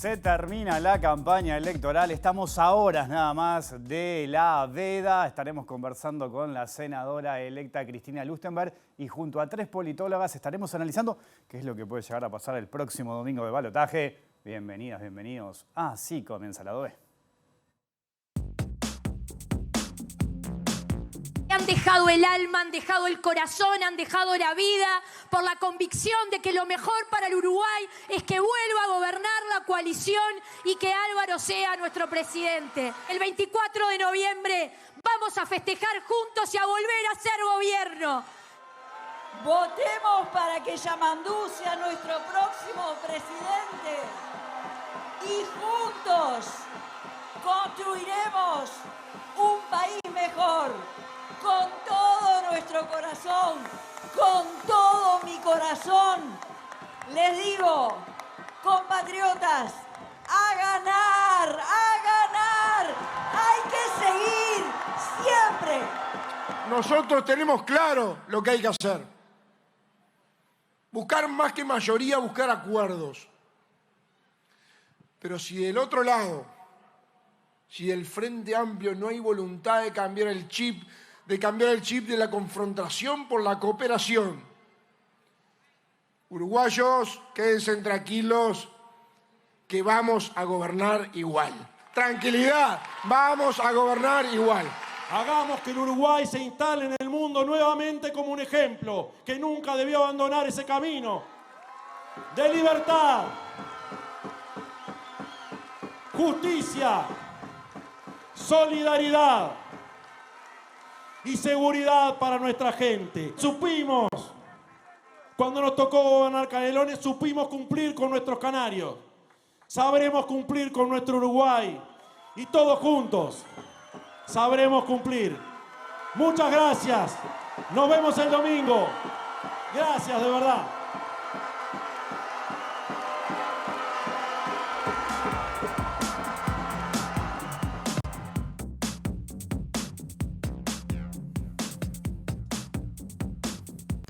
Se termina la campaña electoral, estamos a horas nada más de la veda. Estaremos conversando con la senadora electa Cristina Lustenberg y junto a 3 politólogas estaremos analizando qué es lo que puede llegar a pasar el próximo domingo de balotaje. Bienvenidas, bienvenidos. Así comienza la DOE. Han dejado el alma, han dejado el corazón, han dejado la vida por la convicción de que lo mejor para el Uruguay es que vuelva a gobernar la coalición y que Álvaro sea nuestro presidente. El 24 de noviembre vamos a festejar juntos y a volver a ser gobierno. Votemos para que Yamandú sea nuestro próximo presidente y juntos construiremos un país mejor. Con todo nuestro corazón, con todo mi corazón, les digo, compatriotas, a ganar, hay que seguir siempre. Nosotros tenemos claro lo que hay que hacer. Buscar más que mayoría, buscar acuerdos. Pero si del otro lado, si del Frente Amplio no hay voluntad de cambiar el chip de la confrontación por la cooperación. Uruguayos, quédense tranquilos, que vamos a gobernar igual. Tranquilidad, vamos a gobernar igual. Hagamos que el Uruguay se instale en el mundo nuevamente como un ejemplo, que nunca debió abandonar ese camino de libertad, justicia, solidaridad y seguridad para nuestra gente. Supimos, cuando nos tocó gobernar Canelones, supimos cumplir con nuestros canarios. Sabremos cumplir con nuestro Uruguay. Y todos juntos sabremos cumplir. Muchas gracias. Nos vemos el domingo. Gracias, de verdad.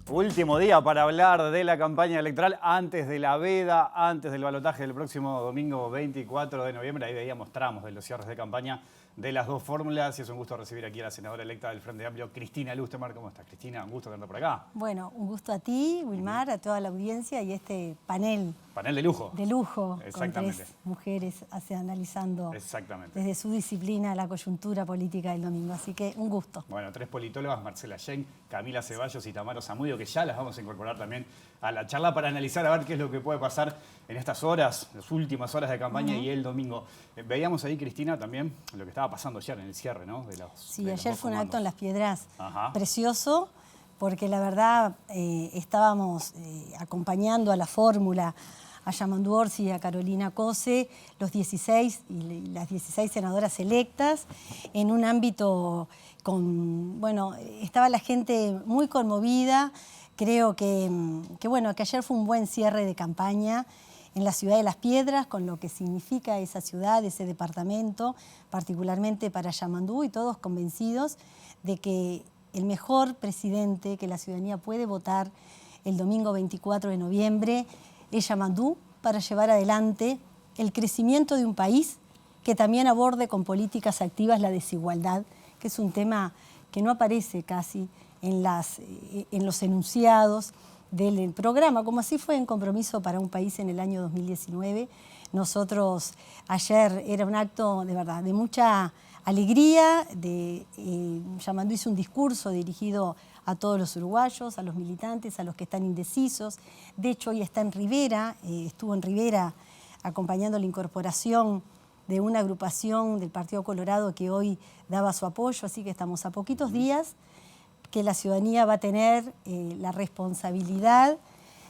Último día para hablar de la campaña electoral antes de la veda, antes del balotaje del próximo domingo 24 de noviembre. Ahí veíamos tramos de los cierres de campaña de las dos fórmulas. Y es un gusto recibir aquí a la senadora electa del Frente Amplio, Cristina Lustenberg. ¿Cómo estás, Cristina? Un gusto tenerte por acá. Bueno, un gusto a ti, Wilmar, a toda la audiencia y este panel. Panel de lujo. De lujo, exactamente, con 3 mujeres analizando exactamente desde su disciplina la coyuntura política del domingo. Así que un gusto. Bueno, 3 politólogas, Marcela Schenk, Camila Ceballos y Tamara Zamudio, que ya las vamos a incorporar también a la charla para analizar a ver qué es lo que puede pasar en estas horas, las últimas horas de campaña y el domingo. Veíamos ahí, Cristina, también lo que estaba pasando ayer en el cierre, ¿no? Sí, ayer fue un acto en Las Piedras. Ajá. Precioso, porque la verdad estábamos acompañando a la fórmula, a Yamandú Orsi y a Carolina Cose, los 16 y las 16 senadoras electas, en un ámbito bueno, estaba la gente muy conmovida. Creo que ayer fue un buen cierre de campaña en la ciudad de Las Piedras, con lo que significa esa ciudad, ese departamento, particularmente para Yamandú, y todos convencidos de que el mejor presidente que la ciudadanía puede votar el domingo 24 de noviembre es Yamandú, para llevar adelante el crecimiento de un país que también aborde con políticas activas la desigualdad, que es un tema que no aparece casi en los enunciados del programa, como así fue en Compromiso para un País en el año 2019. Nosotros ayer era un acto de verdad, de mucha alegría. Yamandú hizo un discurso dirigido a todos los uruguayos, a los militantes, a los que están indecisos. De hecho, hoy está en Rivera, estuvo en Rivera acompañando la incorporación de una agrupación del Partido Colorado que hoy daba su apoyo, así que estamos a poquitos días que la ciudadanía va a tener la responsabilidad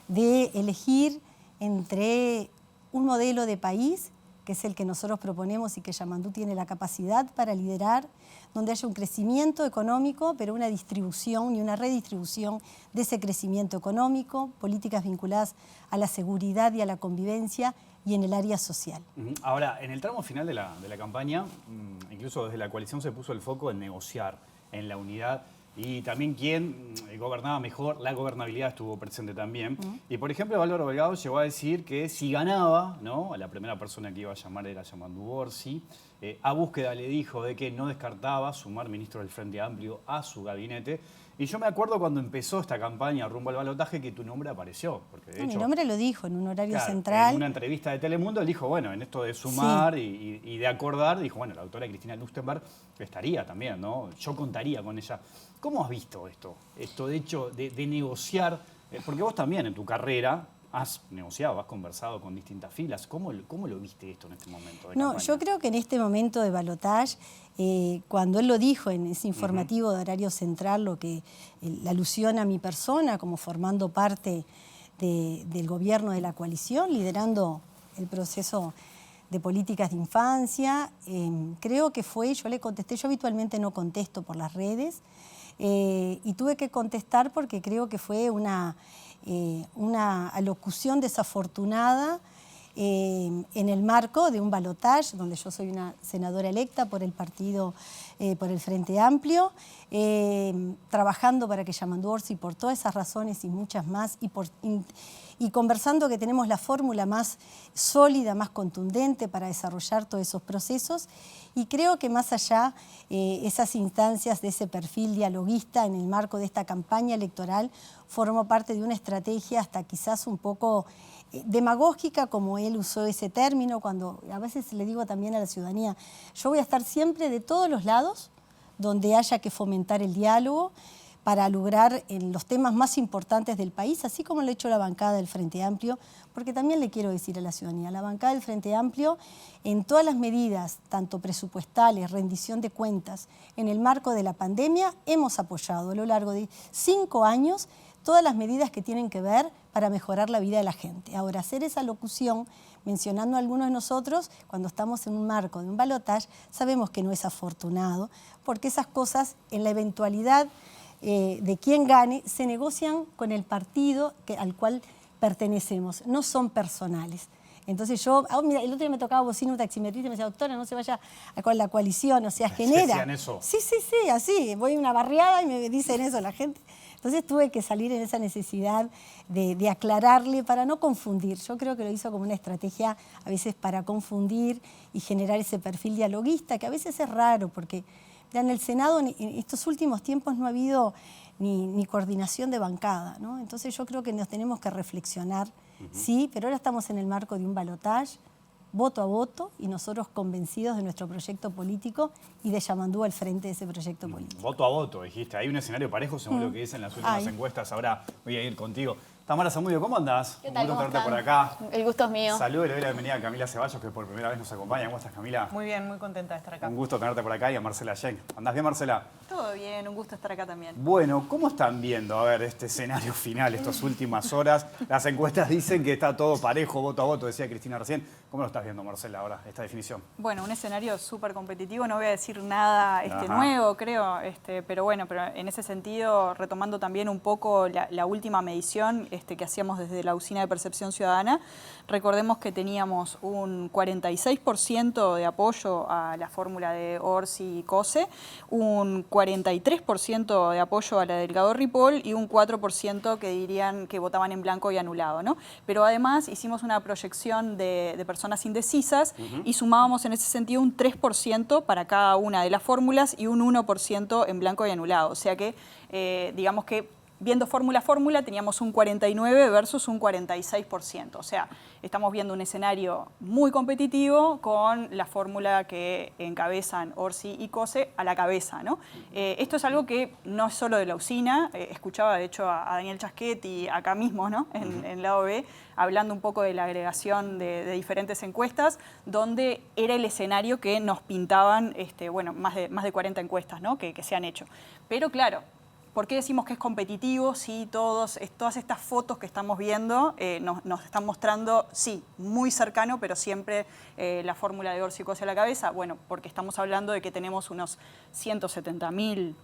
de elegir entre un modelo de país, que es el que nosotros proponemos y que Yamandú tiene la capacidad para liderar, donde haya un crecimiento económico, pero una distribución y una redistribución de ese crecimiento económico, políticas vinculadas a la seguridad y a la convivencia y en el área social. Ahora, en el tramo final de la campaña, incluso desde la coalición se puso el foco en negociar, en la unidad. y también quién gobernaba mejor, la gobernabilidad estuvo presente también. Y por ejemplo, Álvaro Delgado llegó a decir que si ganaba, ¿no? La primera persona que iba a llamar era Yamandu Orsi. A Búsqueda le dijo de que no descartaba sumar ministros del Frente Amplio a su gabinete. Y yo me acuerdo cuando empezó esta campaña rumbo al balotaje que tu nombre apareció. Porque de hecho, mi nombre lo dijo en un horario claro, central. en una entrevista de Telemundo él dijo, bueno, en esto de sumar y de acordar, dijo, bueno, la doctora Cristina Lustenberg estaría también, ¿no? Yo contaría con ella. ¿Cómo has visto esto? Esto de hecho de negociar, porque vos también en tu carrera has negociado, has conversado con distintas filas. ¿Cómo lo viste esto en este momento de campaña? Yo creo que en este momento de balotaje, cuando él lo dijo en ese informativo de horario central, la alusión a mi persona como formando parte del gobierno de la coalición, liderando el proceso de políticas de infancia, creo que yo le contesté, yo habitualmente no contesto por las redes, y tuve que contestar porque creo que fue una alocución desafortunada en el marco de un balotaje donde yo soy una senadora electa por el partido, por el Frente Amplio, trabajando para que Yamandu Orsi por todas esas razones y muchas más, y conversando que tenemos la fórmula más sólida, más contundente para desarrollar todos esos procesos. Y creo que más allá, esas instancias de ese perfil dialoguista en el marco de esta campaña electoral formó parte de una estrategia hasta quizás un poco demagógica, como él usó ese término, cuando a veces le digo también a la ciudadanía, yo voy a estar siempre de todos los lados donde haya que fomentar el diálogo para lograr en los temas más importantes del país, así como lo ha hecho la bancada del Frente Amplio, porque también le quiero decir a la ciudadanía, la bancada del Frente Amplio, en todas las medidas, tanto presupuestales, rendición de cuentas, en el marco de la pandemia, hemos apoyado a lo largo de 5 años todas las medidas que tienen que ver para mejorar la vida de la gente. Ahora, hacer esa locución mencionando a algunos de nosotros, cuando estamos en un marco de un balotaje, sabemos que no es afortunado, porque esas cosas, en la eventualidad de quien gane, se negocian con el partido al cual pertenecemos, no son personales. Entonces mira, el otro día me tocaba bocina un taximetrista y me decía, doctora, no se vaya con la coalición, o sea, genera. ¿Decían eso? Sí, así, voy a una barriada y me dicen eso la gente. Entonces tuve que salir en esa necesidad de aclararle para no confundir. Yo creo que lo hizo como una estrategia a veces para confundir y generar ese perfil dialoguista, que a veces es raro, porque ya en el Senado en estos últimos tiempos no ha habido ni coordinación de bancada, ¿no? Entonces yo creo que nos tenemos que reflexionar, sí, pero ahora estamos en el marco de un balotaje, voto a voto, y nosotros convencidos de nuestro proyecto político y de Yamandu al frente de ese proyecto político. Voto a voto, dijiste. Hay un escenario parejo según lo que dicen las últimas encuestas. Ahora voy a ir contigo. Tamara Zamudio, ¿cómo andás? ¿Qué tal? Un gusto ¿Cómo tenerte están? por acá. El gusto es mío. Saludos y le doy la bienvenida a Camila Ceballos, que por primera vez nos acompaña. ¿Cómo estás, Camila? Muy bien, muy contenta de estar acá. Un gusto tenerte por acá, y a Marcela Schenk. ¿Andás bien, Marcela? Todo bien, un gusto estar acá también. Bueno, ¿cómo están viendo, a ver, este escenario final, estas últimas horas? Las encuestas dicen que está todo parejo, voto a voto, decía Cristina recién. ¿Cómo lo estás viendo, Marcela, ahora, esta definición? Bueno, un escenario súper competitivo, no voy a decir nada nuevo, creo, pero bueno, pero en ese sentido, retomando también un poco la última medición que hacíamos desde la Usina de Percepción Ciudadana, recordemos que teníamos un 46% de apoyo a la fórmula de Orsi y Cose, un 43% de apoyo a la de Delgado Ripoll y un 4% que dirían que votaban en blanco y anulado, ¿no? Pero además hicimos una proyección de personas indecisas y sumábamos en ese sentido un 3% para cada una de las fórmulas y un 1% en blanco y anulado. O sea que, digamos que viendo fórmula a fórmula, teníamos un 49% versus un 46%. O sea, estamos viendo un escenario muy competitivo con la fórmula que encabezan Orsi y Cose a la cabeza, ¿no? Esto es algo que no es solo de la Usina. Escuchaba, de hecho, a Daniel Chasquetti acá mismo, ¿no? En la OB, hablando un poco de la agregación de diferentes encuestas, donde era el escenario que nos pintaban, bueno, más de 40 encuestas, ¿no? que se han hecho. Pero claro, ¿por qué decimos que es competitivo? Sí, todas estas fotos que estamos viendo nos están mostrando, sí, muy cercano, pero siempre la fórmula de Orsi y Cose a la cabeza. Bueno, porque estamos hablando de que tenemos unos 170.000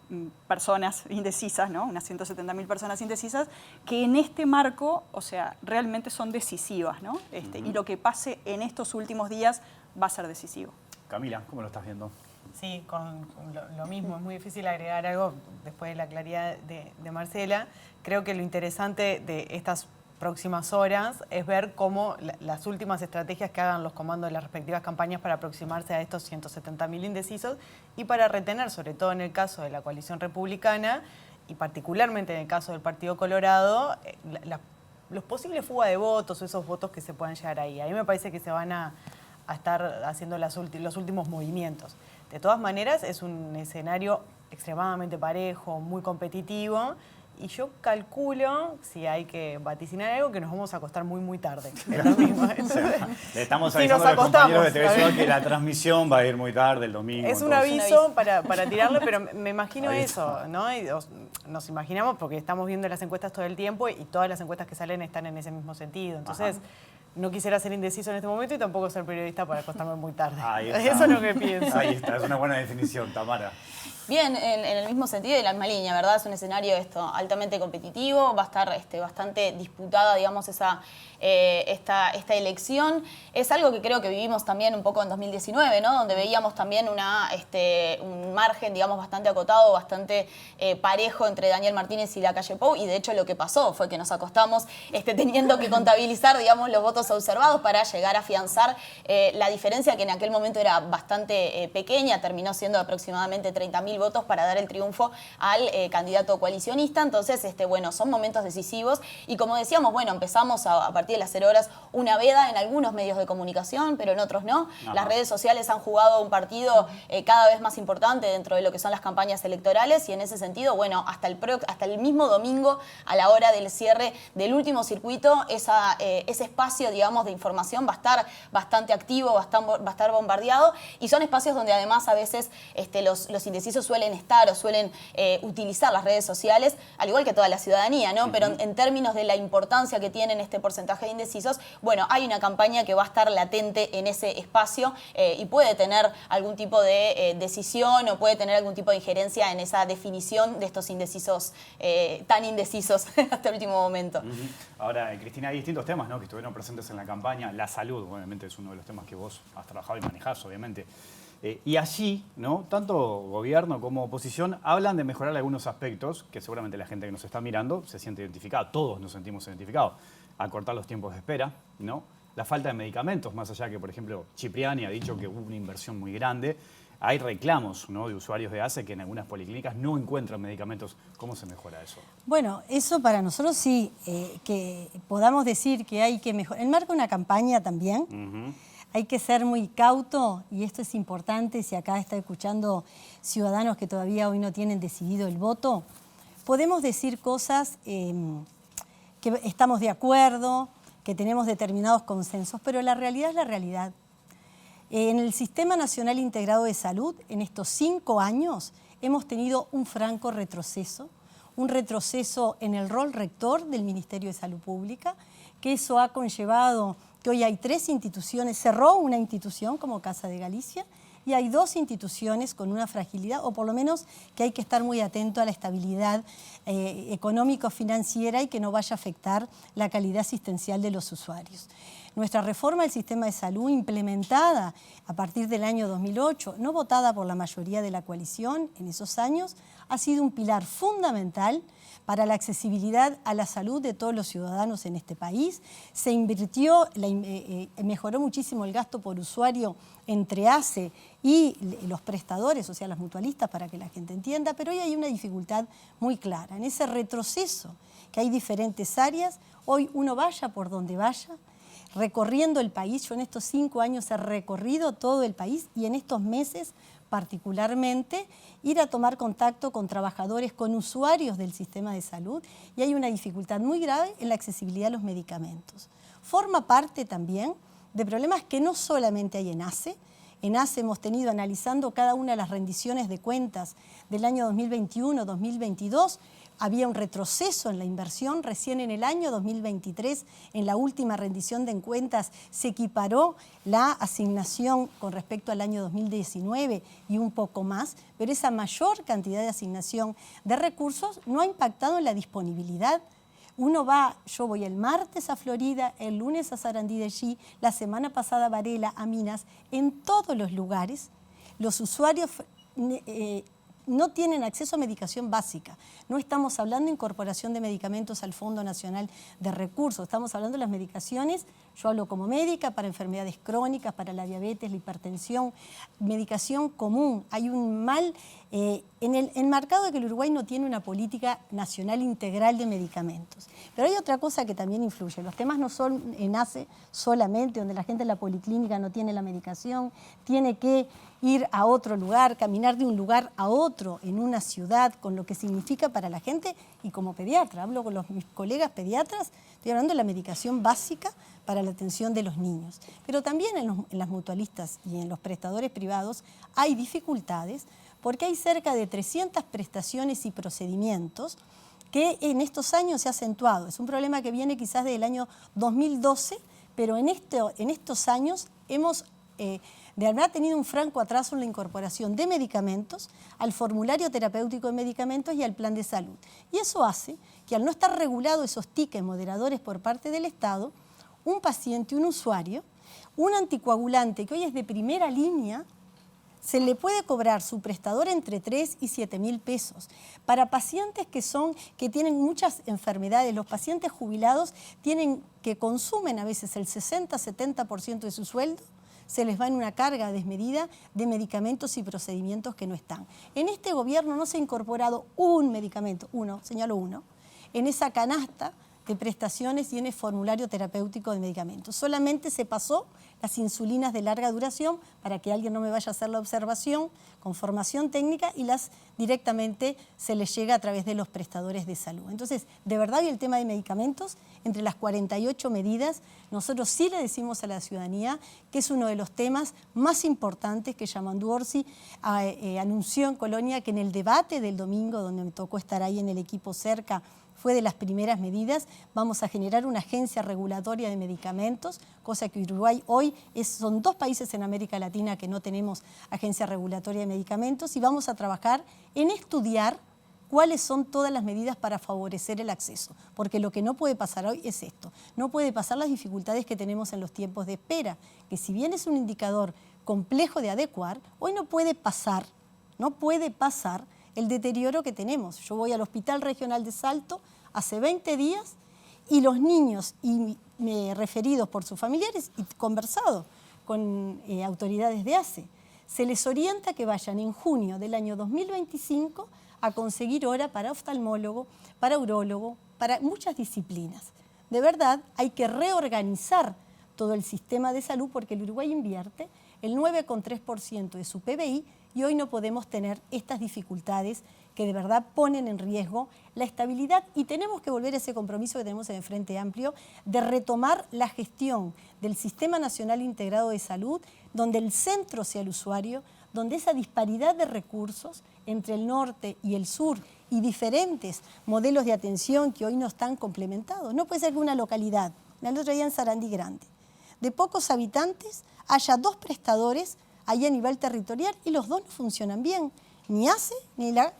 personas indecisas, ¿no? Unas 170.000 personas indecisas, que en este marco, o sea, realmente son decisivas, ¿no? Y lo que pase en estos últimos días va a ser decisivo. Camila, ¿cómo lo estás viendo? Sí, con lo mismo, es muy difícil agregar algo después de la claridad de Marcela. Creo que lo interesante de estas próximas horas es ver cómo las últimas estrategias que hagan los comandos de las respectivas campañas para aproximarse a estos 170.000 indecisos y para retener, sobre todo en el caso de la coalición republicana y particularmente en el caso del Partido Colorado, los posibles fuga de votos o esos votos que se puedan llegar ahí. Ahí me parece que se van a estar haciendo los últimos movimientos. De todas maneras, es un escenario extremadamente parejo, muy competitivo, y yo calculo, si hay que vaticinar algo, que nos vamos a acostar muy, muy tarde. Es lo mismo. Le estamos Si avisando nos a los compañeros de acostamos, TV que la transmisión va a ir muy tarde el domingo. Es un entonces. aviso para tirarle, pero me imagino Ahí eso, está. ¿no? Y nos imaginamos, porque estamos viendo las encuestas todo el tiempo y todas las encuestas que salen están en ese mismo sentido. Entonces, no quisiera ser indeciso en este momento y tampoco ser periodista para acostarme muy tarde. Ahí está. Eso es lo que pienso. Ahí está, es una buena definición, Tamara. Bien, en el mismo sentido y la misma línea, ¿verdad? Es un escenario altamente competitivo, va a estar bastante disputada, digamos, esta elección. Es algo que creo que vivimos también un poco en 2019, ¿no? Donde veíamos también un margen, digamos, bastante acotado, bastante parejo entre Daniel Martínez y Lacalle Pou, y de hecho lo que pasó fue que nos acostamos teniendo que contabilizar, digamos, los votos observados para llegar a afianzar la diferencia que en aquel momento era bastante pequeña, terminó siendo aproximadamente 30.000 votos para dar el triunfo al candidato coalicionista. Entonces, bueno, son momentos decisivos y como decíamos, bueno, empezamos a partir de las 0 horas una veda en algunos medios de comunicación, pero en otros no. Las redes sociales han jugado un partido cada vez más importante dentro de lo que son las campañas electorales y en ese sentido, bueno, hasta el mismo domingo, a la hora del cierre del último circuito, ese espacio, digamos, de información va a estar bastante activo, va a estar bombardeado y son espacios donde además a veces los indecisos suelen estar o suelen utilizar las redes sociales, al igual que toda la ciudadanía, ¿no? Pero en términos de la importancia que tienen este porcentaje de indecisos, bueno, hay una campaña que va a estar latente en ese espacio y puede tener algún tipo de decisión o puede tener algún tipo de injerencia en esa definición de estos indecisos tan indecisos hasta el último momento. Ahora, Cristina, hay distintos temas, ¿no?, que estuvieron presentes en la campaña. La salud, obviamente, es uno de los temas que vos has trabajado y manejás, obviamente. Y allí, ¿no?, tanto gobierno como oposición hablan de mejorar algunos aspectos que seguramente la gente que nos está mirando se siente identificada, todos nos sentimos identificados. Acortar los tiempos de espera, ¿no? La falta de medicamentos, más allá que, por ejemplo, Cipriani ha dicho que hubo una inversión muy grande. Hay reclamos, ¿no?, de usuarios de ACE que en algunas policlínicas no encuentran medicamentos. ¿Cómo se mejora eso? Bueno, eso para nosotros sí, que podamos decir que hay que mejorar. En marco de una campaña también, hay que ser muy cauto, y esto es importante, si acá está escuchando ciudadanos que todavía hoy no tienen decidido el voto, podemos decir cosas que estamos de acuerdo, que tenemos determinados consensos, pero la realidad es la realidad. En el Sistema Nacional Integrado de Salud, en estos 5 años, hemos tenido un franco retroceso, un retroceso en el rol rector del Ministerio de Salud Pública, que eso ha conllevado que hoy hay 3 instituciones, cerró una institución como Casa de Galicia, y hay 2 instituciones con una fragilidad, o por lo menos que hay que estar muy atento a la estabilidad económico-financiera y que no vaya a afectar la calidad asistencial de los usuarios. Nuestra reforma del sistema de salud, implementada a partir del año 2008, no votada por la mayoría de la coalición en esos años, ha sido un pilar fundamental para la accesibilidad a la salud de todos los ciudadanos en este país. Se invirtió, mejoró muchísimo el gasto por usuario entre ACE y los prestadores, o sea, las mutualistas, para que la gente entienda, pero hoy hay una dificultad muy clara. En ese retroceso, que hay diferentes áreas, hoy uno vaya por donde vaya, recorriendo el país. Yo en estos 5 años he recorrido todo el país y en estos meses particularmente ir a tomar contacto con trabajadores, con usuarios del sistema de salud, y hay una dificultad muy grave en la accesibilidad a los medicamentos. Forma parte también de problemas que no solamente hay en ACE. En ACE hemos tenido, analizando cada una de las rendiciones de cuentas del año 2021-2022, había un retroceso en la inversión. Recién en el año 2023, en la última rendición de cuentas, se equiparó la asignación con respecto al año 2019 y un poco más, pero esa mayor cantidad de asignación de recursos no ha impactado en la disponibilidad. Yo voy el martes a Florida, el lunes a Sarandí de Allí, la semana pasada a Varela, a Minas, en todos los lugares. los usuarios no tienen acceso a medicación básica. No estamos hablando de incorporación de medicamentos al Fondo Nacional de Recursos, estamos hablando de las medicaciones, yo hablo como médica, para enfermedades crónicas, para la diabetes, la hipertensión, medicación común. Hay un mal enmarcado de que el Uruguay no tiene una política nacional integral de medicamentos. Pero hay otra cosa que también influye. Los temas no son en ACE solamente, donde la gente en la policlínica no tiene la medicación, tiene que ir a otro lugar, caminar de un lugar a otro en una ciudad, con lo que significa para la gente. Y como pediatra, hablo con mis colegas pediatras, estoy hablando de la medicación básica para la atención de los niños. Pero también en las mutualistas y en los prestadores privados hay dificultades porque hay cerca de 300 prestaciones y procedimientos que en estos años se ha acentuado. Es un problema que viene quizás desde el año 2012, pero en estos años hemos de verdad tenido un franco atraso en la incorporación de medicamentos al formulario terapéutico de medicamentos y al plan de salud. Y eso hace que al no estar regulado esos tickets moderadores por parte del Estado, un paciente, un usuario, un anticoagulante que hoy es de primera línea, se le puede cobrar su prestador entre 3 y 7 mil pesos. Para pacientes que tienen muchas enfermedades, los pacientes jubilados que consumen a veces el 60-70% de su sueldo, se les va en una carga desmedida de medicamentos y procedimientos que no están. En este gobierno no se ha incorporado un medicamento, señalo uno, en esa canasta de prestaciones y en el formulario terapéutico de medicamentos. Solamente se pasó las insulinas de larga duración para que alguien no me vaya a hacer la observación con formación técnica y las directamente se les llega a través de los prestadores de salud. Entonces, de verdad, y el tema de medicamentos, entre las 48 medidas, nosotros sí le decimos a la ciudadanía que es uno de los temas más importantes que Yamandu Orsi anunció en Colonia, que en el debate del domingo, donde me tocó estar ahí en el equipo cerca, fue de las primeras medidas. Vamos a generar una agencia regulatoria de medicamentos, cosa que Uruguay hoy son 2 países en América Latina que no tenemos agencia regulatoria de medicamentos, y vamos a trabajar en estudiar cuáles son todas las medidas para favorecer el acceso. Porque lo que no puede pasar hoy es esto. No puede pasar las dificultades que tenemos en los tiempos de espera, que si bien es un indicador complejo de adecuar, hoy no puede pasar el deterioro que tenemos. Yo voy al Hospital Regional de Salto hace 20 días y los niños, y me he referido por sus familiares y conversado con autoridades de ACE, se les orienta que vayan en junio del año 2025 a conseguir hora para oftalmólogo, para urólogo, para muchas disciplinas. De verdad, hay que reorganizar todo el sistema de salud porque el Uruguay invierte el 9,3% de su PBI y hoy no podemos tener estas dificultades que de verdad ponen en riesgo la estabilidad, y tenemos que volver a ese compromiso que tenemos en el Frente Amplio de retomar la gestión del Sistema Nacional Integrado de Salud, donde el centro sea el usuario, donde esa disparidad de recursos entre el norte y el sur y diferentes modelos de atención que hoy no están complementados. No puede ser que una localidad, el otro día en Sarandí Grande, de pocos habitantes, haya 2 prestadores ahí a nivel territorial y los 2 no funcionan bien, ni ACE ni la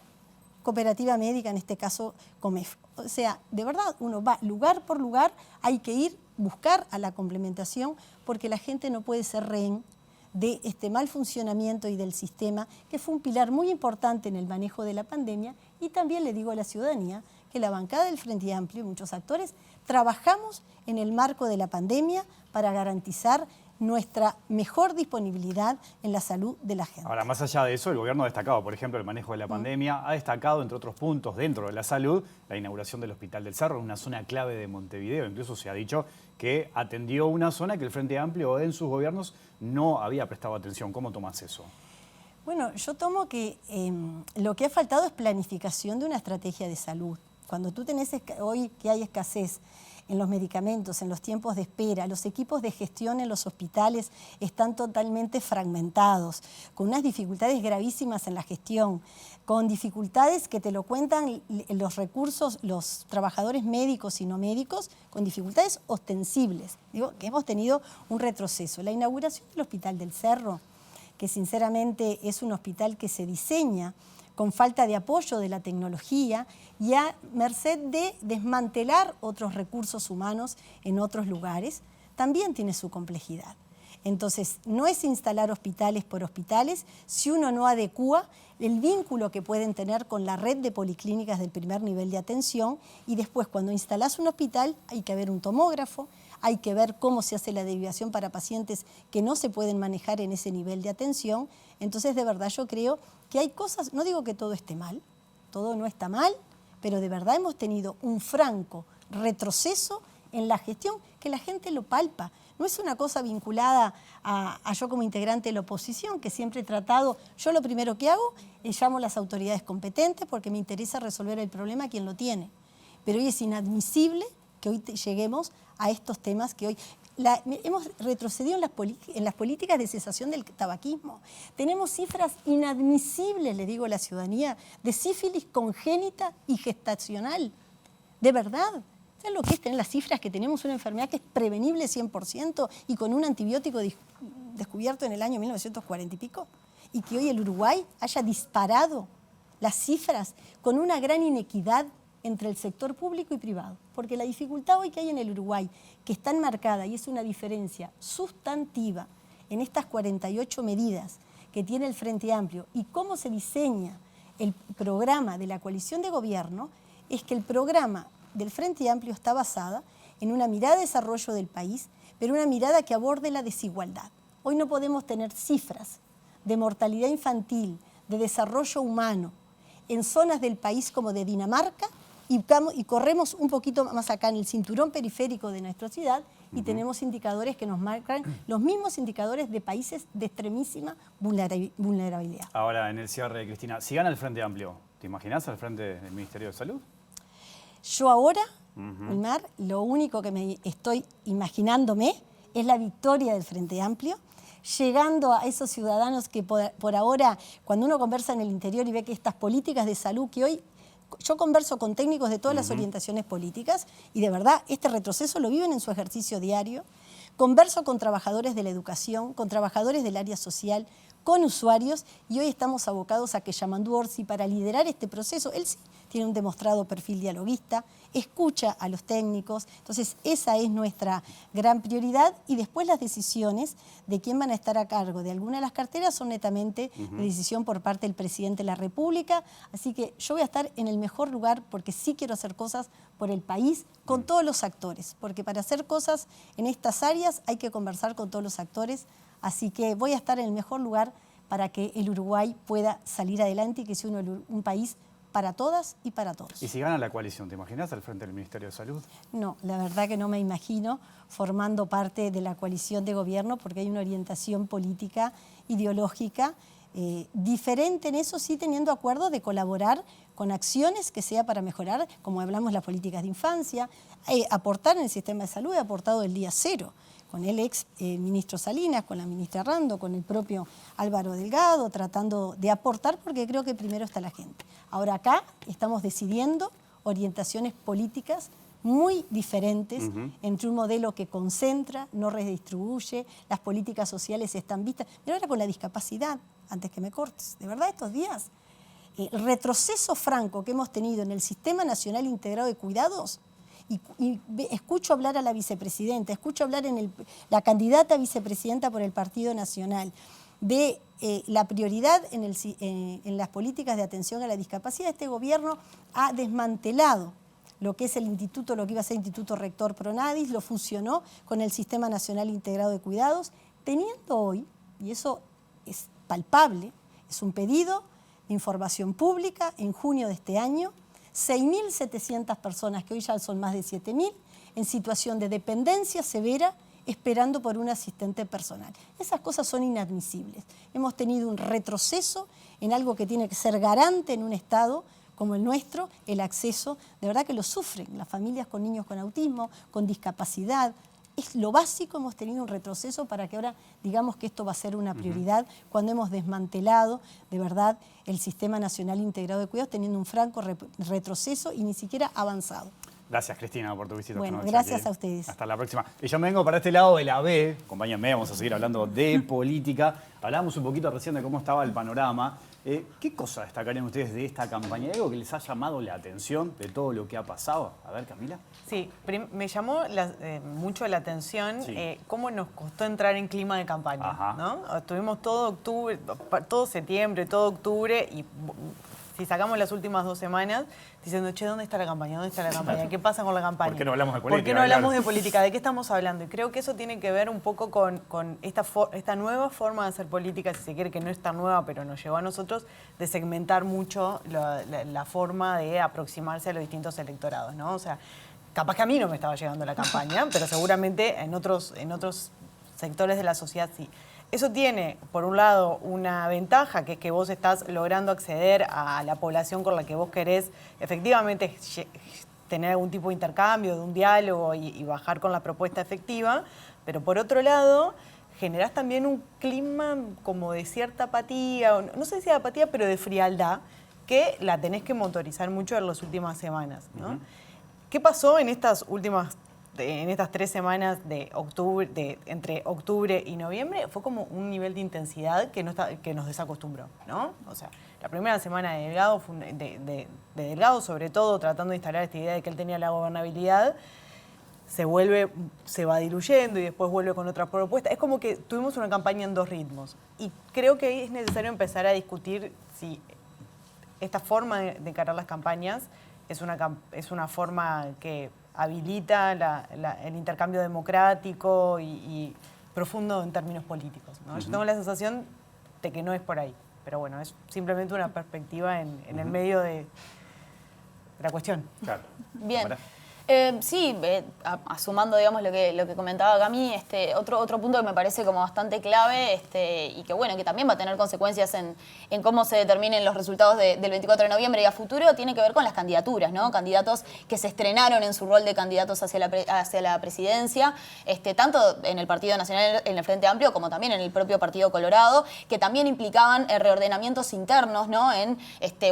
cooperativa médica, en este caso Comef. O sea, de verdad, uno va lugar por lugar, hay que buscar a la complementación porque la gente no puede ser rehén de este mal funcionamiento y del sistema, que fue un pilar muy importante en el manejo de la pandemia. Y también le digo a la ciudadanía que la bancada del Frente Amplio y muchos actores trabajamos en el marco de la pandemia para garantizar nuestra mejor disponibilidad en la salud de la gente. Ahora, más allá de eso, el gobierno ha destacado, por ejemplo, el manejo de la pandemia, ha destacado, entre otros puntos, dentro de la salud, la inauguración del Hospital del Cerro, en una zona clave de Montevideo. Incluso se ha dicho que atendió una zona que el Frente Amplio en sus gobiernos no había prestado atención. ¿Cómo tomás eso? Bueno, yo tomo que lo que ha faltado es planificación de una estrategia de salud. Cuando tú tenés hoy que hay escasez en los medicamentos, en los tiempos de espera, los equipos de gestión en los hospitales están totalmente fragmentados, con unas dificultades gravísimas en la gestión, con dificultades que te lo cuentan los recursos, los trabajadores médicos y no médicos, con dificultades ostensibles. Digo que hemos tenido un retroceso. La inauguración del Hospital del Cerro, que sinceramente es un hospital que se diseña con falta de apoyo de la tecnología y a merced de desmantelar otros recursos humanos en otros lugares, también tiene su complejidad. Entonces, no es instalar hospitales por hospitales si uno no adecúa el vínculo que pueden tener con la red de policlínicas del primer nivel de atención, y después cuando instalás un hospital hay que ver un tomógrafo, hay que ver cómo se hace la derivación para pacientes que no se pueden manejar en ese nivel de atención. Entonces, de verdad, yo creo que hay cosas, no digo que todo esté mal, todo no está mal, pero de verdad hemos tenido un franco retroceso en la gestión que la gente lo palpa. No es una cosa vinculada a yo como integrante de la oposición, que siempre he tratado, yo lo primero que hago es llamo a las autoridades competentes porque me interesa resolver el problema a quien lo tiene. Pero hoy es inadmisible que hoy lleguemos a estos temas que hoy... hemos retrocedido en las políticas de cesación del tabaquismo. Tenemos cifras inadmisibles, le digo a la ciudadanía, de sífilis congénita y gestacional. De verdad. ¿Saben lo que es tener las cifras que tenemos una enfermedad que es prevenible 100% y con un antibiótico descubierto en el año 1940 y pico? Y que hoy el Uruguay haya disparado las cifras con una gran inequidad entre el sector público y privado. Porque la dificultad hoy que hay en el Uruguay, que está enmarcada y es una diferencia sustantiva en estas 48 medidas que tiene el Frente Amplio y cómo se diseña el programa de la coalición de gobierno, es que el programa del Frente Amplio está basada en una mirada de desarrollo del país, pero una mirada que aborde la desigualdad. Hoy no podemos tener cifras de mortalidad infantil, de desarrollo humano, en zonas del país como de Dinamarca, y corremos un poquito más acá en el cinturón periférico de nuestra ciudad y tenemos indicadores que nos marcan los mismos indicadores de países de extremísima vulnerabilidad. Ahora, en el cierre, Cristina, si gana el Frente Amplio, ¿te imaginás al frente del Ministerio de Salud? Yo ahora, Wilmar, lo único que me estoy imaginándome es la victoria del Frente Amplio, llegando a esos ciudadanos que por ahora, cuando uno conversa en el interior y ve que estas políticas de salud que hoy... Yo converso con técnicos de todas las orientaciones políticas y de verdad este retroceso lo viven en su ejercicio diario. Converso con trabajadores de la educación, con trabajadores del área social, con usuarios, y hoy estamos abocados a que Yamandú Orsi, para liderar este proceso, él sí tiene un demostrado perfil dialoguista, escucha a los técnicos, entonces esa es nuestra gran prioridad, y después las decisiones de quién van a estar a cargo de alguna de las carteras son netamente de decisión por parte del presidente de la República, así que yo voy a estar en el mejor lugar porque sí quiero hacer cosas por el país con todos los actores, porque para hacer cosas en estas áreas hay que conversar con todos los actores, así que voy a estar en el mejor lugar para que el Uruguay pueda salir adelante y que sea un país para todas y para todos. ¿Y si gana la coalición, te imaginas al frente del Ministerio de Salud? No, la verdad que no me imagino formando parte de la coalición de gobierno porque hay una orientación política, ideológica, diferente en eso, sí teniendo acuerdo de colaborar con acciones que sea para mejorar, como hablamos, las políticas de infancia, aportar en el sistema de salud, he aportado el día cero, con el ex ministro Salinas, con la ministra Rando, con el propio Álvaro Delgado, tratando de aportar porque creo que primero está la gente. Ahora acá estamos decidiendo orientaciones políticas muy diferentes entre un modelo que concentra, no redistribuye, las políticas sociales están vistas. Pero ahora con la discapacidad, antes que me cortes, de verdad estos días, el retroceso franco que hemos tenido en el Sistema Nacional Integrado de Cuidados, y escucho hablar a la vicepresidenta, escucho hablar la candidata a vicepresidenta por el Partido Nacional de la prioridad en las políticas de atención a la discapacidad. Este gobierno ha desmantelado lo que es el instituto, lo que iba a ser el Instituto Rector Pronadis, lo fusionó con el Sistema Nacional Integrado de Cuidados, teniendo hoy, y eso es palpable, es un pedido de información pública en junio de este año, 6.700 personas, que hoy ya son más de 7.000, en situación de dependencia severa, esperando por un asistente personal. Esas cosas son inadmisibles. Hemos tenido un retroceso en algo que tiene que ser garante en un Estado como el nuestro, el acceso, de verdad que lo sufren las familias con niños con autismo, con discapacidad. Es lo básico, hemos tenido un retroceso para que ahora digamos que esto va a ser una prioridad cuando hemos desmantelado, de verdad, el Sistema Nacional Integrado de Cuidados, teniendo un franco retroceso y ni siquiera avanzado. Gracias, Cristina, por tu visita. Bueno, gracias a ustedes. Hasta la próxima. Y yo me vengo para este lado de la B, acompáñenme, vamos a seguir hablando de política. Hablábamos un poquito recién de cómo estaba el panorama. ¿Qué cosa destacarían ustedes de esta campaña? ¿Hay algo que les ha llamado la atención de todo lo que ha pasado? A ver, Camila. Sí, me llamó mucho la atención cómo nos costó entrar en clima de campaña, ¿no? Estuvimos todo octubre, todo septiembre, todo octubre y si sacamos las últimas 2 semanas diciendo, che, ¿dónde está la campaña? ¿Dónde está la campaña? ¿Qué pasa con la campaña? ¿Por qué no hablamos de política? ¿Por qué no hablamos de política? ¿De qué estamos hablando? Y creo que eso tiene que ver un poco con esta nueva forma de hacer política, si se quiere, que no es tan nueva, pero nos llevó a nosotros, de segmentar mucho la forma de aproximarse a los distintos electorados, ¿no? O sea, capaz que a mí no me estaba llegando la campaña, pero seguramente en otros sectores de la sociedad sí. Eso tiene, por un lado, una ventaja, que es que vos estás logrando acceder a la población con la que vos querés efectivamente tener algún tipo de intercambio, de un diálogo y bajar con la propuesta efectiva, pero por otro lado, generás también un clima como de cierta apatía, no sé si de apatía, pero de frialdad, que la tenés que motorizar mucho en las últimas semanas, ¿no? ¿Qué pasó en estas 3 semanas de octubre, entre octubre y noviembre? Fue como un nivel de intensidad que nos desacostumbró, ¿no? O sea, la primera semana de Delgado, de Delgado sobre todo, tratando de instalar esta idea de que él tenía la gobernabilidad, se va diluyendo y después vuelve con otra propuesta. Es como que tuvimos una campaña en 2 ritmos. Y creo que ahí es necesario empezar a discutir si esta forma de encarar las campañas es una forma que habilita el intercambio democrático y profundo en términos políticos, ¿no? Yo tengo la sensación de que no es por ahí, pero bueno, es simplemente una perspectiva en el medio de la cuestión. Claro. Bien. Sí, sumando, digamos, lo que comentaba Cami, otro punto que me parece como bastante clave y que, bueno, que también va a tener consecuencias en cómo se determinen los resultados del 24 de noviembre y a futuro, tiene que ver con las candidaturas, ¿no? Candidatos que se estrenaron en su rol de candidatos hacia la presidencia, tanto en el Partido Nacional, en el Frente Amplio, como también en el propio Partido Colorado, que también implicaban reordenamientos internos, ¿no? En,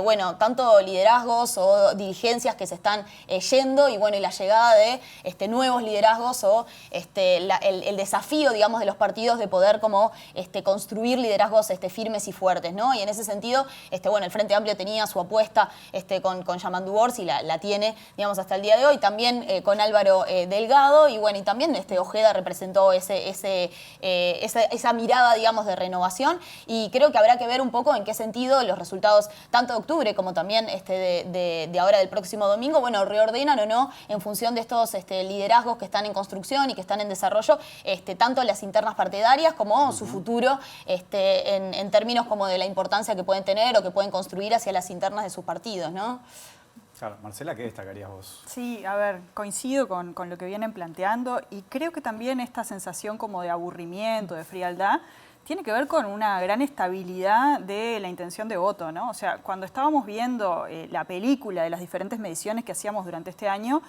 bueno, tanto liderazgos o dirigencias que se están yendo y, bueno, y la llegada de nuevos liderazgos o el desafío, digamos, de los partidos de poder como construir liderazgos firmes y fuertes, ¿no? Y en ese sentido, bueno, el Frente Amplio tenía su apuesta con Yamandu Orsi, la tiene, digamos, hasta el día de hoy, también con Álvaro Delgado, y bueno, y también Ojeda representó esa mirada, digamos, de renovación, y creo que habrá que ver un poco en qué sentido los resultados, tanto de octubre como también de ahora del próximo domingo, bueno, reordenan o no en función de estos liderazgos que están en construcción y que están en desarrollo, tanto las internas partidarias como su futuro en términos como de la importancia que pueden tener o que pueden construir hacia las internas de sus partidos, ¿no? Claro, Marcela, ¿qué destacarías vos? Sí, a ver, coincido con lo que vienen planteando y creo que también esta sensación como de aburrimiento, de frialdad, tiene que ver con una gran estabilidad de la intención de voto, ¿no? O sea, cuando estábamos viendo la película de las diferentes mediciones que hacíamos durante este año,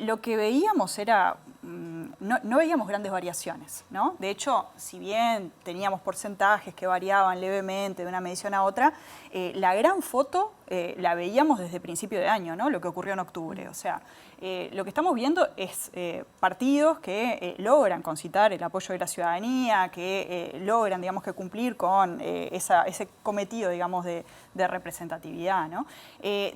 lo que veíamos era, no veíamos grandes variaciones, ¿no? De hecho, si bien teníamos porcentajes que variaban levemente de una medición a otra, la gran foto la veíamos desde principio de año, ¿no? Lo que ocurrió en octubre. O sea, lo que estamos viendo es partidos que logran concitar el apoyo de la ciudadanía, que logran, digamos, que cumplir con ese cometido, digamos, de representatividad, ¿no?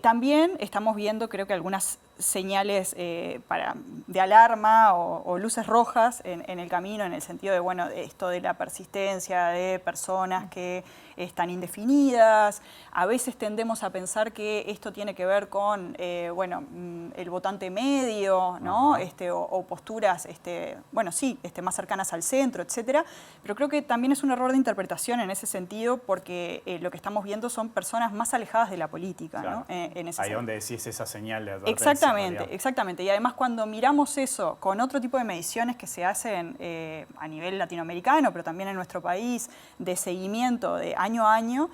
También estamos viendo, creo que algunas señales de alarma o luces rojas en el camino, en el sentido de, bueno, esto de la persistencia de personas que están indefinidas. A veces tendemos a pensar que esto tiene que ver con, bueno, el votante medio, ¿no? O posturas, bueno, sí, más cercanas al centro, etcétera. Pero creo que también es un error de interpretación en ese sentido, porque lo que estamos viendo son personas más alejadas de la política, claro, ¿no? En ese ahí sentido. Donde decís esa señal de advertencia. Exactamente, exactamente. Y además cuando miramos eso con otro tipo de mediciones que se hacen a nivel latinoamericano, pero también en nuestro país, de seguimiento de año a año,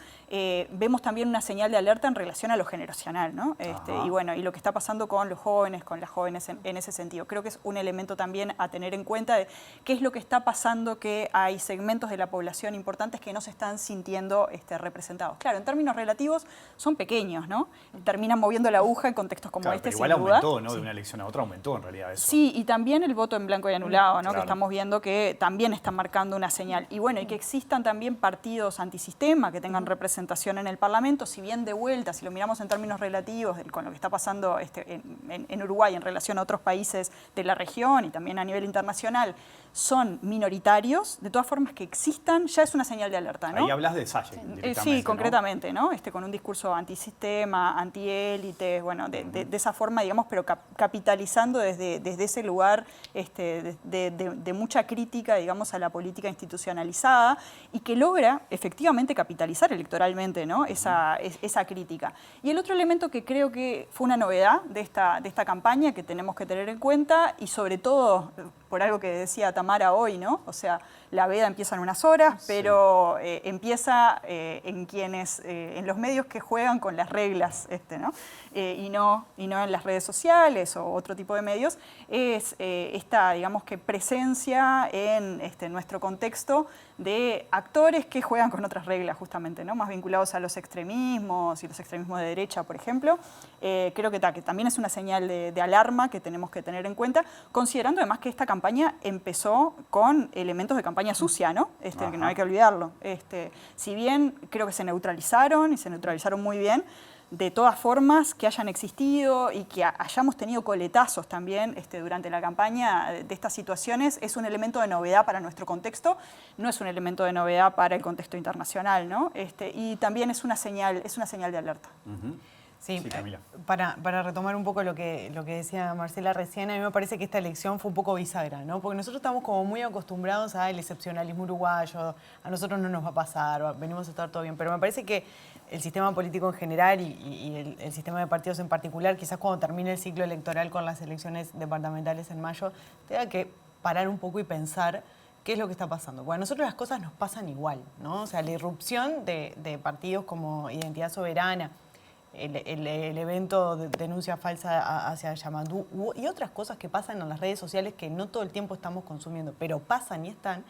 vemos también una señal de alerta en relación a lo generacional, ¿no? Y bueno, y lo que está pasando con los jóvenes, con las jóvenes en ese sentido. Creo que es un elemento también a tener en cuenta de qué es lo que está pasando, que hay segmentos de la población importantes que no se están sintiendo representados. Claro, en términos relativos son pequeños, ¿no? Terminan moviendo la aguja en contextos como claro, este. Igual aún duda. aumentó, ¿no? De una elección a otra aumentó en realidad eso. Sí, y también el voto en blanco y anulado, ¿no? Claro. Que estamos viendo que también está marcando una señal. Y bueno, y que existan también partidos antisistema que tengan representación en el Parlamento, si bien de vuelta, si lo miramos en términos relativos con lo que está pasando en Uruguay en relación a otros países de la región y también a nivel internacional, son minoritarios, de todas formas que existan ya es una señal de alerta, ¿no? Ahí hablas de Salle directamente, Sí, ¿no? concretamente, ¿no? Con un discurso antisistema, antiélites, bueno, de esa forma, digamos, pero capitalizando desde ese lugar de mucha crítica, digamos, a la política institucionalizada y que logra efectivamente capitalizar electoralmente, ¿no? Esa crítica. Y el otro elemento que creo que fue una novedad de esta campaña que tenemos que tener en cuenta y sobre todo por algo que decía Tamara hoy, ¿no? O sea, la veda empieza en unas horas, pero empieza en los medios que juegan con las reglas, ¿no? Y no en las redes sociales o otro tipo de medios, es esta, digamos que presencia en nuestro contexto de actores que juegan con otras reglas justamente, ¿no? Más vinculados a los extremismos y los extremismos de derecha, por ejemplo. Creo que también es una señal de alarma que tenemos que tener en cuenta, considerando además que esta campaña empezó con elementos de campaña sucia, ¿no? Que no hay que olvidarlo. Si bien creo que se neutralizaron y se neutralizaron muy bien, de todas formas que hayan existido y que hayamos tenido coletazos también durante la campaña de estas situaciones es un elemento de novedad para nuestro contexto, no es un elemento de novedad para el contexto internacional, ¿no? Y también es una señal de alerta. Sí, Camila. Para retomar un poco lo que decía Marcela recién, a mí me parece que esta elección fue un poco bisagra, ¿no? Porque nosotros estamos como muy acostumbrados al excepcionalismo uruguayo, a nosotros no nos va a pasar, venimos a estar todo bien, pero me parece que el sistema político en general y el sistema de partidos en particular, quizás cuando termine el ciclo electoral con las elecciones departamentales en mayo, tenga que parar un poco y pensar qué es lo que está pasando. Bueno, a nosotros las cosas nos pasan igual, ¿no? O sea, la irrupción de partidos como Identidad Soberana, el evento de denuncia falsa hacia Yamandú y otras cosas que pasan en las redes sociales que no todo el tiempo estamos consumiendo, pero pasan y están,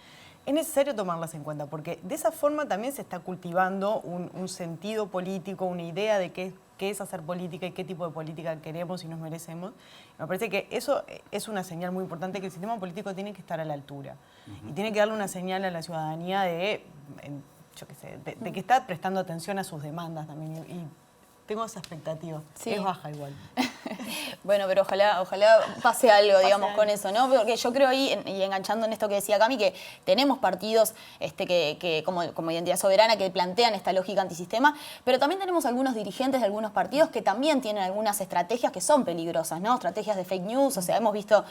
es necesario tomarlas en cuenta, porque de esa forma también se está cultivando un sentido político, una idea de qué es hacer política y qué tipo de política queremos y nos merecemos. Me parece que eso es una señal muy importante, que el sistema político tiene que estar a la altura y tiene que darle una señal a la ciudadanía de que está prestando atención a sus demandas también. Y tengo esa expectativa. Sí. Es baja igual. Bueno, pero ojalá pase algo, digamos, con eso, ¿no? Porque yo creo ahí, y enganchando en esto que decía Cami, que tenemos partidos que como Identidad Soberana que plantean esta lógica antisistema, pero también tenemos algunos dirigentes de algunos partidos que también tienen algunas estrategias que son peligrosas, ¿no? Estrategias de fake news, o sea, hemos visto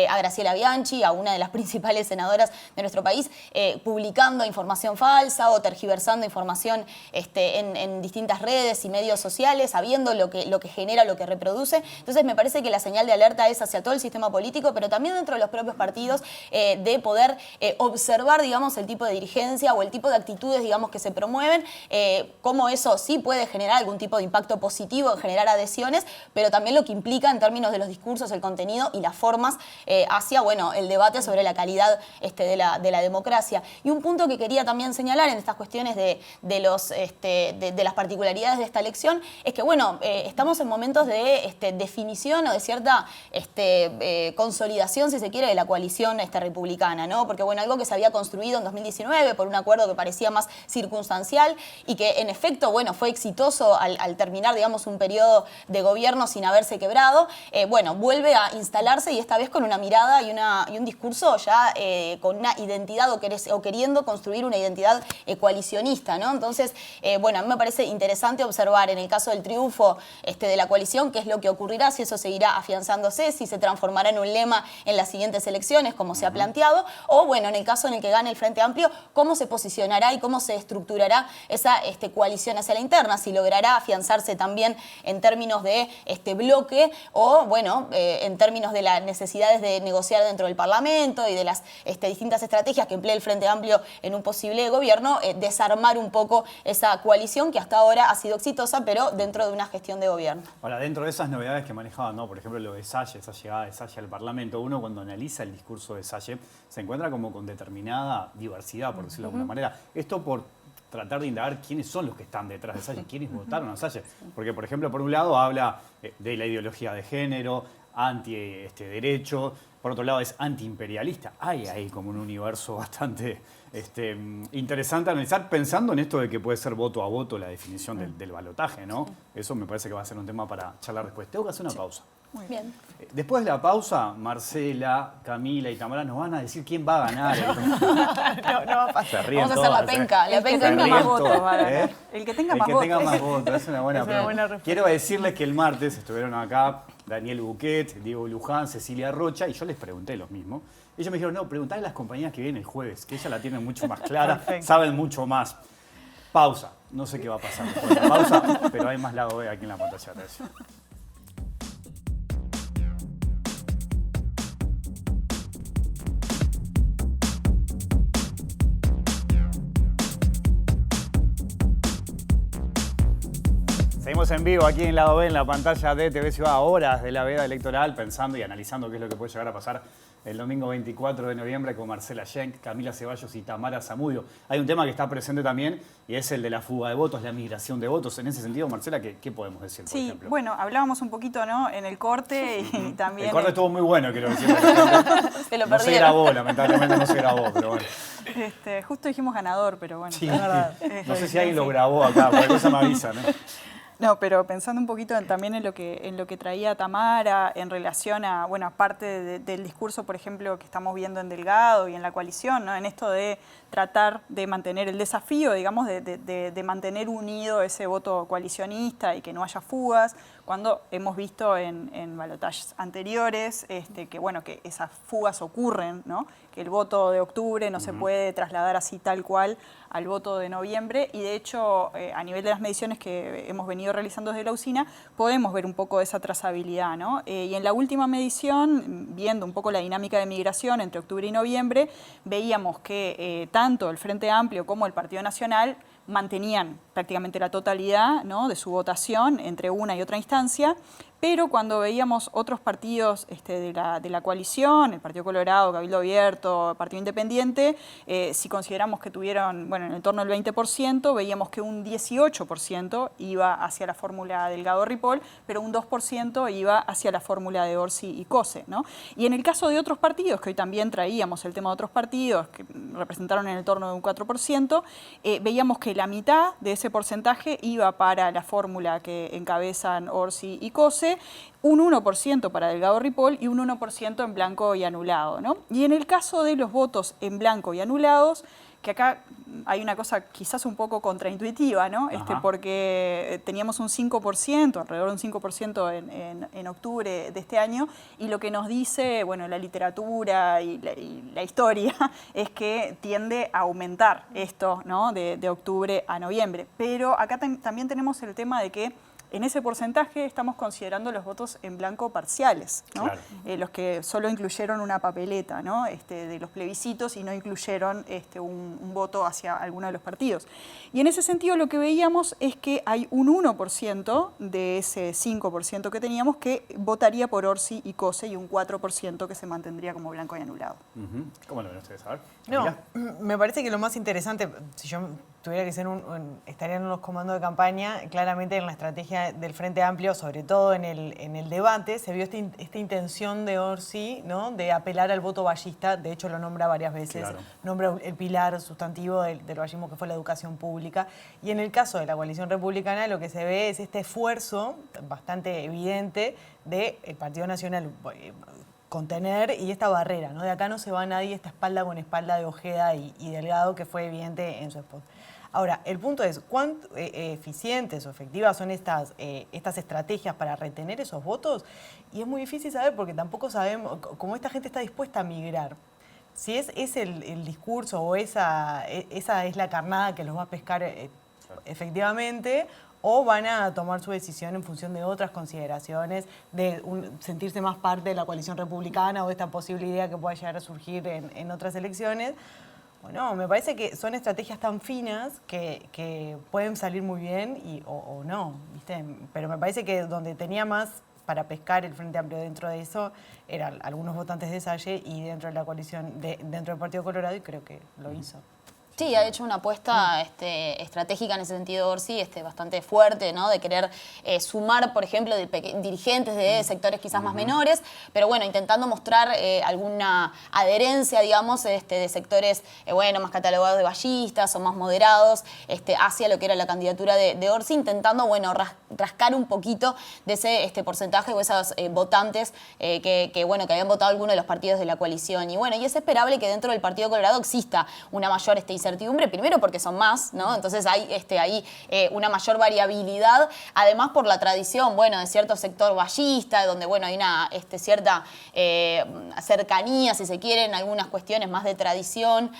a Graciela Bianchi, a una de las principales senadoras de nuestro país, publicando información falsa o tergiversando información en distintas redes y medios sociales, sabiendo lo que genera, lo que reproduce. Entonces me parece que la señal de alerta es hacia todo el sistema político, pero también dentro de los propios partidos, de poder observar, digamos, el tipo de dirigencia o el tipo de actitudes, digamos, que se promueven, cómo eso sí puede generar algún tipo de impacto positivo, en generar adhesiones, pero también lo que implica en términos de los discursos, el contenido y las formas hacia, bueno, el debate sobre la calidad de la democracia. Y un punto que quería también señalar en estas cuestiones de las particularidades de esta elección es que, bueno, estamos en momentos de definición o de cierta consolidación, si se quiere, de la coalición republicana, ¿no? Porque, bueno, algo que se había construido en 2019 por un acuerdo que parecía más circunstancial y que, en efecto, bueno, fue exitoso al terminar, digamos, un periodo de gobierno sin haberse quebrado, bueno, vuelve a instalarse y esta vez con una mirada y un discurso ya con una identidad o queriendo construir una identidad coalicionista, ¿no? Entonces, bueno, a mí me parece interesante observar en el caso del triunfo de la coalición qué es lo que ocurrirá, si eso seguirá afianzándose, si se transformará en un lema en las siguientes elecciones, como se ha planteado, o, bueno, en el caso en el que gane el Frente Amplio, cómo se posicionará y cómo se estructurará esa coalición hacia la interna, si logrará afianzarse también en términos de bloque o, bueno, en términos de las necesidades de negociar dentro del Parlamento y de las distintas estrategias que emplea el Frente Amplio en un posible gobierno, desarmar un poco esa coalición que hasta ahora ha sido exitosa, pero dentro de una gestión de gobierno. Ahora, dentro de esas novedades que manejaban, ¿no? Por ejemplo, lo de Salle, esa llegada de Salle al Parlamento, uno cuando analiza el discurso de Salle se encuentra como con determinada diversidad, por decirlo de alguna manera. Esto por tratar de indagar quiénes son los que están detrás de Salle, quiénes votaron a Salle. Porque, por ejemplo, por un lado habla de la ideología de género, anti-derecho, por otro lado es antiimperialista. Hay ahí como un universo bastante interesante a analizar, pensando en esto de que puede ser voto a voto la definición del balotaje, ¿no? Eso me parece que va a ser un tema para charlar después. Tengo que hacer una pausa. Muy bien. Después de la pausa, Marcela, Camila y Tamara nos van a decir quién va a ganar. No va a pasar. Vamos a hacer la penca. La penca tenga más votos. votos, el que tenga más votos. El que tenga más votos, es una buena Es una pregunta. buena respuesta. Quiero decirles que el martes estuvieron acá Daniel Buquet, Diego Luján, Cecilia Rocha, y yo les pregunté lo mismo. Ellos me dijeron, no, preguntale a las compañías que vienen el jueves, que ellas la tienen mucho más clara, saben mucho más. Pausa. No sé qué va a pasar después de la pausa, pero hay más lado B aquí en la pantalla de televisión. Seguimos en vivo aquí en Lado B, en la pantalla de TV Ciudad, a horas de la veda electoral, pensando y analizando qué es lo que puede llegar a pasar el domingo 24 de noviembre con Marcela Schenk, Camila Ceballos y Tamara Zamudio. Hay un tema que está presente también y es el de la fuga de votos, la migración de votos. En ese sentido, Marcela, ¿qué podemos decir, por ejemplo? Bueno, hablábamos un poquito, ¿no? En el corte y también... El corte estuvo muy bueno, quiero decir. Se lo No se grabó, lamentablemente no se grabó, pero bueno. Justo dijimos ganador, pero bueno. Sí, no sé si alguien lo grabó acá, cualquier cosa me avisa, ¿no? No, pero pensando un poquito también en lo que traía Tamara en relación a, bueno, aparte del discurso, por ejemplo, que estamos viendo en Delgado y en la coalición, ¿no? En esto de tratar de mantener el desafío, digamos, de mantener unido ese voto coalicionista y que no haya fugas, cuando hemos visto en balotajes anteriores que, bueno, que esas fugas ocurren, ¿no? Que el voto de octubre no se puede trasladar así tal cual al voto de noviembre y de hecho a nivel de las mediciones que hemos venido realizando desde la usina podemos ver un poco de esa trazabilidad, ¿no? Y en la última medición, viendo un poco la dinámica de migración entre octubre y noviembre, veíamos que tanto el Frente Amplio como el Partido Nacional mantenían prácticamente la totalidad, ¿no? De su votación entre una y otra instancia, pero cuando veíamos otros partidos de la coalición, el Partido Colorado, Cabildo Abierto, el Partido Independiente, si consideramos que tuvieron, bueno, en el torno del 20%, veíamos que un 18% iba hacia la fórmula Delgado-Ripoll, pero un 2% iba hacia la fórmula de Orsi y Cose, ¿no? Y en el caso de otros partidos, que hoy también traíamos el tema de otros partidos, que representaron en el torno de un 4%, veíamos que la mitad de ese porcentaje iba para la fórmula que encabezan Orsi y Cose, un 1% para Delgado-Ripoll y un 1% en blanco y anulado, ¿no? Y en el caso de los votos en blanco y anulados, que acá hay una cosa quizás un poco contraintuitiva, ¿no? Porque teníamos un 5%, alrededor de un 5% en octubre de este año, y lo que nos dice, bueno, la literatura y la historia es que tiende a aumentar esto, ¿no? De octubre a noviembre. Pero acá también tenemos el tema de que en ese porcentaje estamos considerando los votos en blanco parciales, ¿no? Claro. Los que solo incluyeron una papeleta, ¿no? De los plebiscitos y no incluyeron un voto hacia alguno de los partidos. Y en ese sentido lo que veíamos es que hay un 1% de ese 5% que teníamos que votaría por Orsi y Cose y un 4% que se mantendría como blanco y anulado. ¿Cómo lo ven ustedes? A ver. No, Camila. me parece que lo más interesante, si yo tuviera que ser estaría en unos comandos de campaña, claramente en la estrategia del Frente Amplio, sobre todo en el debate, se vio esta intención de Orsi, ¿no? De apelar al voto vallista, de hecho lo nombra varias veces, Claro. nombra el pilar sustantivo del vallismo que fue la educación pública, y en el caso de la coalición republicana lo que se ve es este esfuerzo bastante evidente del Partido Nacional contener y esta barrera, ¿no? De acá no se va nadie, esta espalda con espalda de Ojeda y Delgado, que fue evidente en su spot. Ahora, el punto es, ¿cuán eficientes o efectivas son estas estrategias para retener esos votos? Y es muy difícil saber porque tampoco sabemos cómo esta gente está dispuesta a migrar. Si es el discurso o esa es la carnada que los va a pescar efectivamente, o van a tomar su decisión en función de otras consideraciones, de sentirse más parte de la coalición republicana o de esta posible idea que pueda llegar a surgir en otras elecciones. Bueno, me parece que son estrategias tan finas que pueden salir muy bien o no, ¿viste? Pero me parece que donde tenía más para pescar el Frente Amplio dentro de eso eran algunos votantes de Salle y dentro de la coalición, dentro del Partido Colorado, y creo que lo hizo. Sí, ha hecho una apuesta estratégica en ese sentido, Orsi, bastante fuerte, ¿no? De querer sumar, por ejemplo, dirigentes de sectores quizás más menores, pero bueno, intentando mostrar alguna adherencia, digamos, de sectores, más catalogados de ballistas o más moderados, hacia lo que era la candidatura de Orsi, intentando, rascar un poquito de ese porcentaje o esos votantes que habían votado algunos de los partidos de la coalición. Y es esperable que dentro del Partido Colorado exista una mayor incertidumbre, primero porque son más, ¿no? Entonces hay ahí una mayor variabilidad, además por la tradición, de cierto sector ballista, donde, hay una cierta cercanía, si se quiere, en algunas cuestiones más de tradición,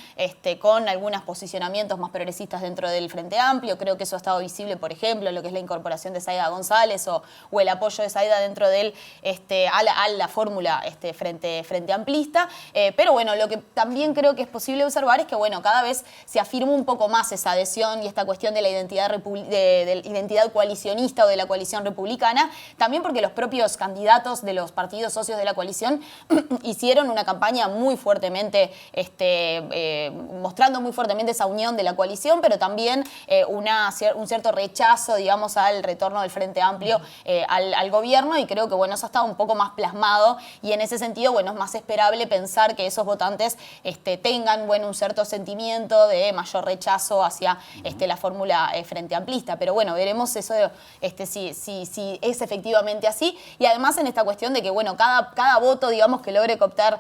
con algunos posicionamientos más progresistas dentro del Frente Amplio. Creo que eso ha estado visible, por ejemplo, en lo que es la incorporación de Zaida González o el apoyo de Zaida dentro del, a la fórmula frente amplista. Pero lo que también creo que es posible observar es que, cada vez se afirma un poco más esa adhesión y esta cuestión de la identidad, de la identidad coalicionista o de la coalición republicana, también porque los propios candidatos de los partidos socios de la coalición hicieron una campaña muy fuertemente, mostrando muy fuertemente esa unión de la coalición, pero también un cierto rechazo, digamos, al retorno del Frente Amplio al gobierno, y creo que, eso ha estado un poco más plasmado, y en ese sentido, es más esperable pensar que esos votantes tengan, un cierto sentimiento de mayor rechazo hacia la fórmula frente amplista. Pero veremos eso si es efectivamente así. Y además en esta cuestión de que cada voto, digamos, que logre captar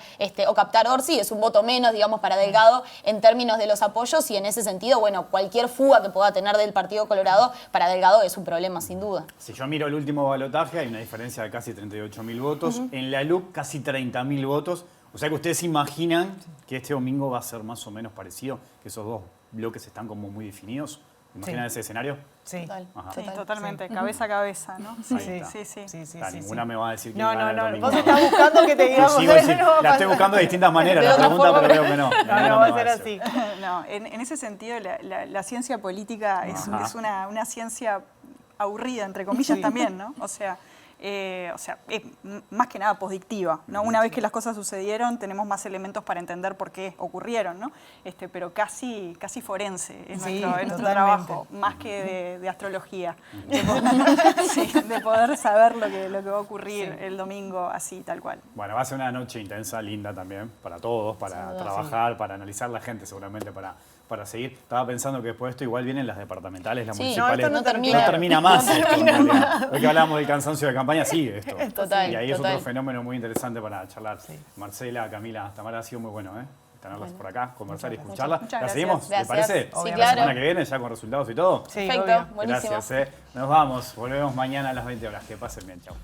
Orsi es un voto menos, digamos, para Delgado en términos de los apoyos, y en ese sentido, cualquier fuga que pueda tener del Partido Colorado para Delgado es un problema sin duda. Si yo miro el último balotaje, hay una diferencia de casi 38.000 votos. En la LUC casi 30.000 votos. O sea que ustedes se imaginan que este domingo va a ser más o menos parecido, que esos dos bloques están como muy definidos. ¿Imaginan ese escenario? Sí. Total. Ajá. Sí, totalmente, cabeza a cabeza, ¿no? Sí. Ninguna me va a decir que No, gana el domingo. vos estás buscando que te digamos. La estoy buscando de distintas maneras, la pregunta, pero veo que no. No va a ser así. No, en ese sentido, la ciencia política es una ciencia aburrida, entre comillas, también, ¿no? O sea, es más que nada posdictiva, ¿no? Una vez que las cosas sucedieron, tenemos más elementos para entender por qué ocurrieron, ¿no? Pero casi forense es nuestro trabajo, más que de astrología, de poder saber lo que va a ocurrir el domingo así, tal cual. Bueno, va a ser una noche intensa, linda también, para todos, para trabajar, para analizar la gente, seguramente para seguir. Estaba pensando que después de esto igual vienen las departamentales, las municipales. No termina. No termina más esto, en realidad. Hoy que hablamos del cansancio de campaña, sigue esto. Total, y ahí es otro fenómeno muy interesante para charlar. Marcela, Camila, Tamara, ha sido muy bueno, tenerlas por acá, conversar y escucharlas. ¿La seguimos? ¿Le parece? Sí, La claro. semana que viene, ya con resultados y todo. Perfecto, buenísimo. Gracias. Nos vamos. Volvemos mañana a las 20 horas. Que pasen bien. Chau.